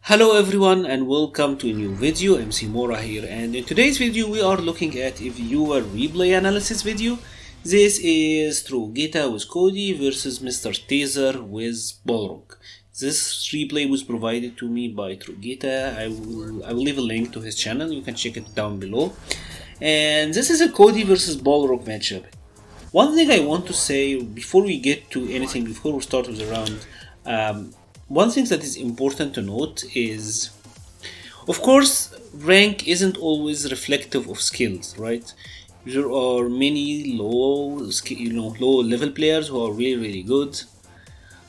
Hello everyone and welcome to a new video. MC-Mura here, and in today's video we are looking at a viewer replay analysis video. This is Trugeta with Cody versus MrTazr with Balrog. This replay was provided to me by Trugeta. I will leave a link to his channel, you can check it down below. And this is a Cody versus Balrog matchup. One thing I want to say before we get to anything, before we start with the round, one thing that is important to note is, of course, rank isn't always reflective of skills, right? There are many low level players who are really good,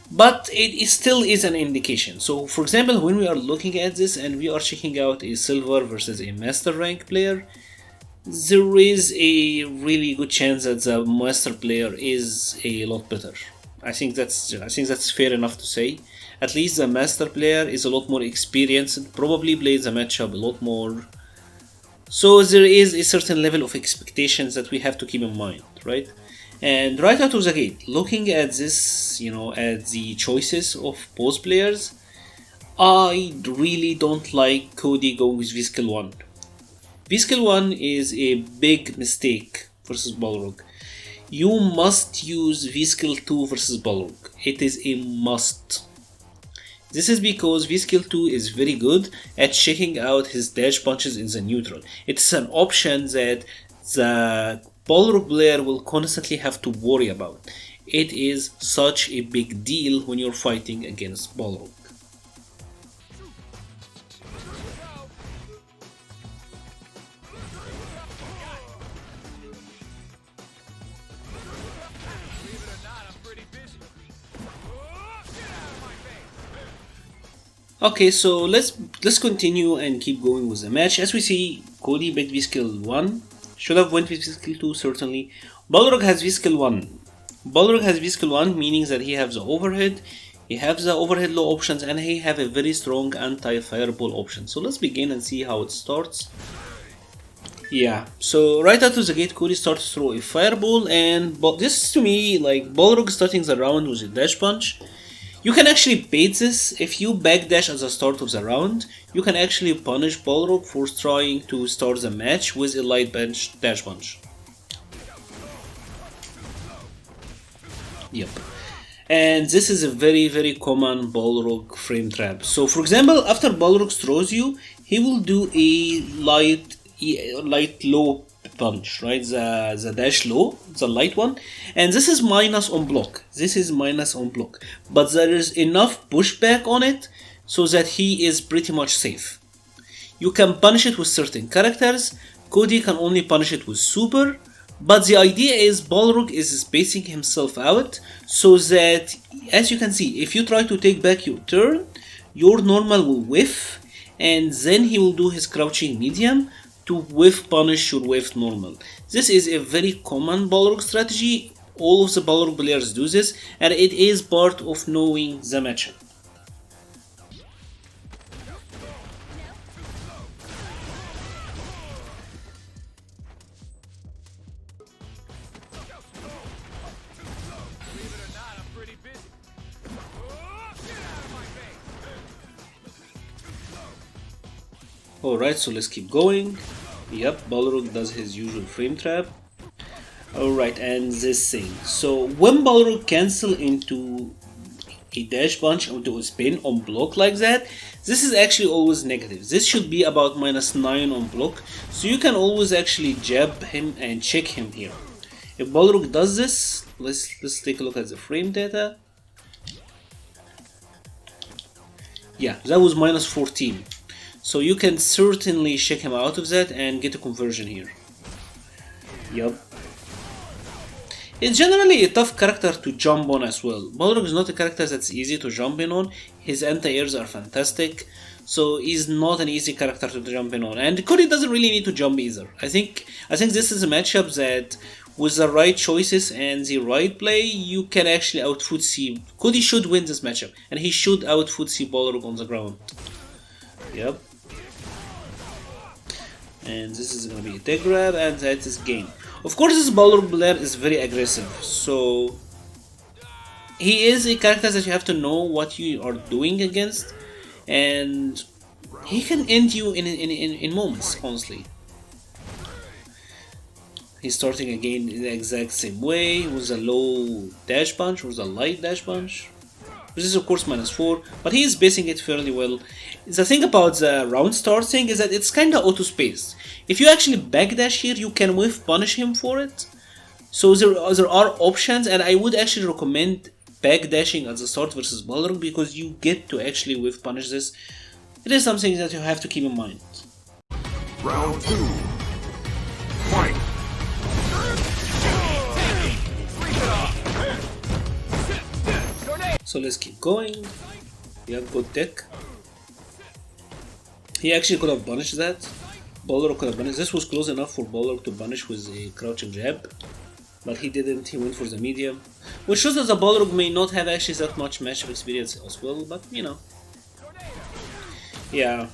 but it still is an indication. So, for example, when we are looking at this and we are checking out a silver versus a master rank player, there is a really good chance that the master player is a lot better. I think that's fair enough to say. At least the master player is a lot more experienced, probably plays the matchup a lot more. So there is a certain level of expectations that we have to keep in mind, right? And right out of the gate, looking at this, at the choices of both players, I really don't like Cody going with V-Skill 1. V-Skill 1 is a big mistake versus Balrog. You must use V-Skill 2 versus Balrog. It is a must. This is because V-Skill 2 is very good at checking out his dash punches in the neutral. It's an option that the Balrog player will constantly have to worry about. It is such a big deal when you're fighting against Balrog. Okay, so let's continue and keep going with the match. As we see, Cody beat V-Skill 1. Should have went with V-Skill 2, certainly. Balrog has V-Skill 1. Balrog has V-Skill 1, meaning that he has the overhead, low options, and he have a very strong anti-fireball option. So let's begin and see how it starts. Yeah, so right out of the gate, Cody starts to throw a fireball, and this to me, like Balrog starting the round with a dash punch. You can actually bait this. If you backdash at the start of the round, you can actually punish Balrog for trying to start the match with a light dash punch. Yep. And this is a very common Balrog frame trap. So for example, after Balrog throws you, he will do a light low punch, right? The dash low, the light one, and this is minus on block. But there is enough pushback on it so that he is pretty much safe. You can punish it with certain characters. Cody can only punish it with super, but the idea is Balrog is spacing himself out so that, as you can see, if you try to take back your turn, your normal will whiff, and then he will do his crouching medium to whiff punish your whiff normal. This is a very common Balrog strategy. All of the Balrog players do this, and it is part of knowing the matchup. Alright, so let's keep going. Yep, Balrog does his usual frame trap. Alright, and this thing. So when Balrog cancel into a dash punch onto a spin on block like that, this is actually always negative. This should be about -9 on block. So you can always actually jab him and check him here. If Balrog does this, let's take a look at the frame data. Yeah, that was -14. So you can certainly check him out of that and get a conversion here. Yup. It's generally a tough character to jump on as well. Balrog is not a character that's easy to jump in on. His anti-airs are fantastic. So he's not an easy character to jump in on. And Cody doesn't really need to jump either. I think this is a matchup that with the right choices and the right play, you can actually outfootsie. Cody should win this matchup. And he should outfootsie Balrog on the ground. Yep. And this is gonna be a tech grab, and that is game. Of course, this Balrog player is very aggressive, so he is a character that you have to know what you are doing against. and he can end you in moments, honestly. He's starting again in the exact same way, with a low dash punch, with a light dash punch. This is of course -4, but he is basing it fairly well. The thing about the round start thing is that it's kinda auto-spaced. If you actually backdash here, you can whiff punish him for it. So there are options, and I would actually recommend backdashing at the start versus Balrog, because you get to actually whiff punish this. It is something that you have to keep in mind. Round 2. Fight! So let's keep going. We have good tech. He actually could have punished that. Balrog could have punished. This was close enough for Balrog to punish with a crouching jab, but he didn't. He went for the medium, which shows that the Balrog may not have actually that much matchup experience as well. But you know, yeah.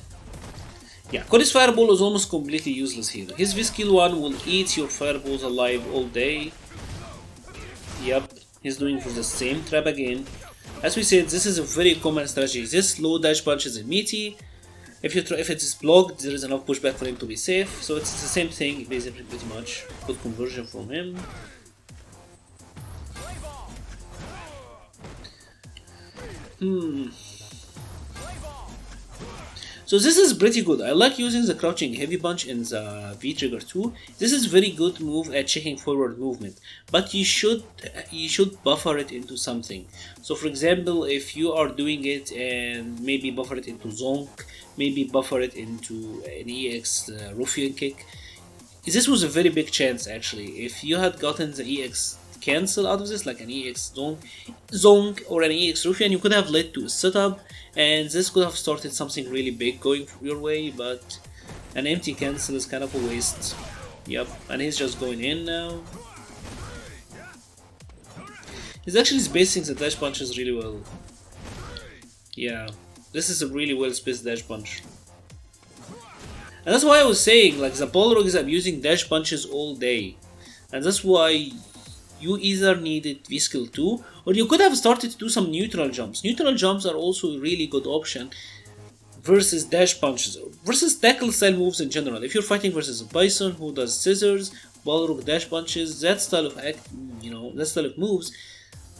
Cody's fireball is almost completely useless here. His V-skill 1 will eat your fireballs alive all day. Yep, he's doing for the same trap again. As we said, this is a very common strategy. This low dash punch is meaty. If it is blocked, there is enough pushback for him to be safe. So it's the same thing, basically, pretty much. Good conversion from him. So this is pretty good. I like using the crouching heavy punch in the V trigger too. This is very good move at checking forward movement, but you should buffer it into something. So for example, if you are doing it and maybe buffer it into zonk, maybe buffer it into an EX ruffian kick. This was a very big chance actually. If you had gotten the EX cancel out of this, like an EX zonk or an EX ruffian, you could have led to a setup, and this could have started something really big going your way, but an empty cancel is kind of a waste. Yep, and he's just going in now. He's actually spacing the dash punches really well. Yeah, this is a really well spaced dash punch. And that's why I was saying, like, the Balrog is abusing dash punches all day. And that's why you either needed V-skill 2, or you could have started to do some neutral jumps. Neutral jumps are also a really good option versus dash punches, versus tackle style moves in general. If you're fighting versus a Bison who does scissors, Balrog dash punches, that style of that style of moves,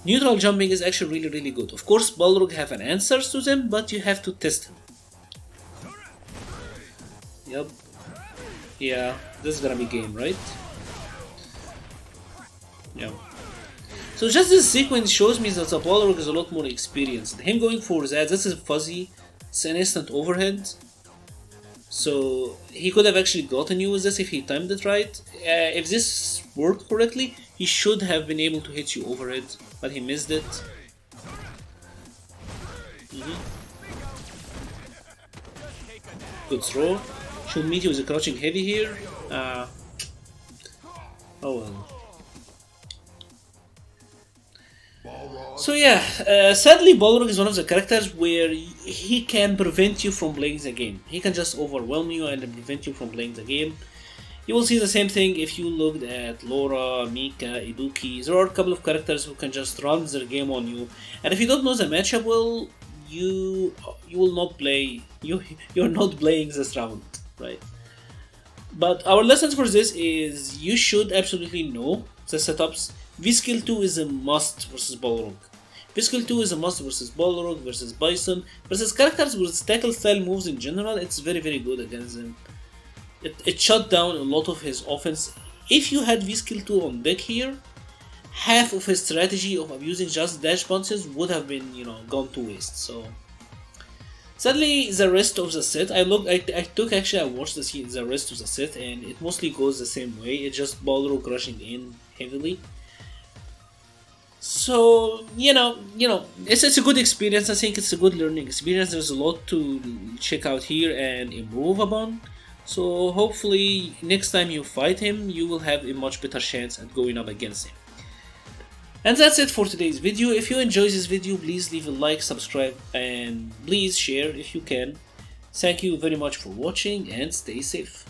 neutral jumping is actually really good. Of course, Balrog have an answers to them, but you have to test him. Yep. Yeah, this is gonna be game, right? Yeah. So just this sequence shows me that the Balrog is a lot more experienced. Him going for that, this is fuzzy, it's an instant overhead. So he could have actually gotten you with this if he timed it right. If this worked correctly, he should have been able to hit you overhead, but he missed it. Good throw. Should meet you with a crouching heavy here. Oh well. So yeah, sadly Balrog is one of the characters where he can prevent you from playing the game. He can just overwhelm you and prevent you from playing the game. You will see the same thing if you looked at Laura, Mika, Ibuki. There are a couple of characters who can just run their game on you. And if you don't know the matchup well, you will not play. You're not playing this round, right? But our lessons for this is you should absolutely know the setups. V-skill 2 is a must versus Balrog. V-skill 2 is a must versus Balrog, versus Bison, versus characters with tackle style moves in general. It's very good against them. It shut down a lot of his offense. If you had V-skill 2 on deck here, half of his strategy of abusing just dash punches would have been, gone to waste. So sadly, the rest of the set, I watched the rest of the set, and it mostly goes the same way. It's just Balrog rushing in heavily. So it's a good experience. I think it's a good learning experience. There's a lot to check out here and improve upon. So hopefully next time you fight him, you will have a much better chance at going up against him. And that's it for today's video. If you enjoyed this video, please leave a like, subscribe, and please share if you can. Thank you very much for watching, and stay safe.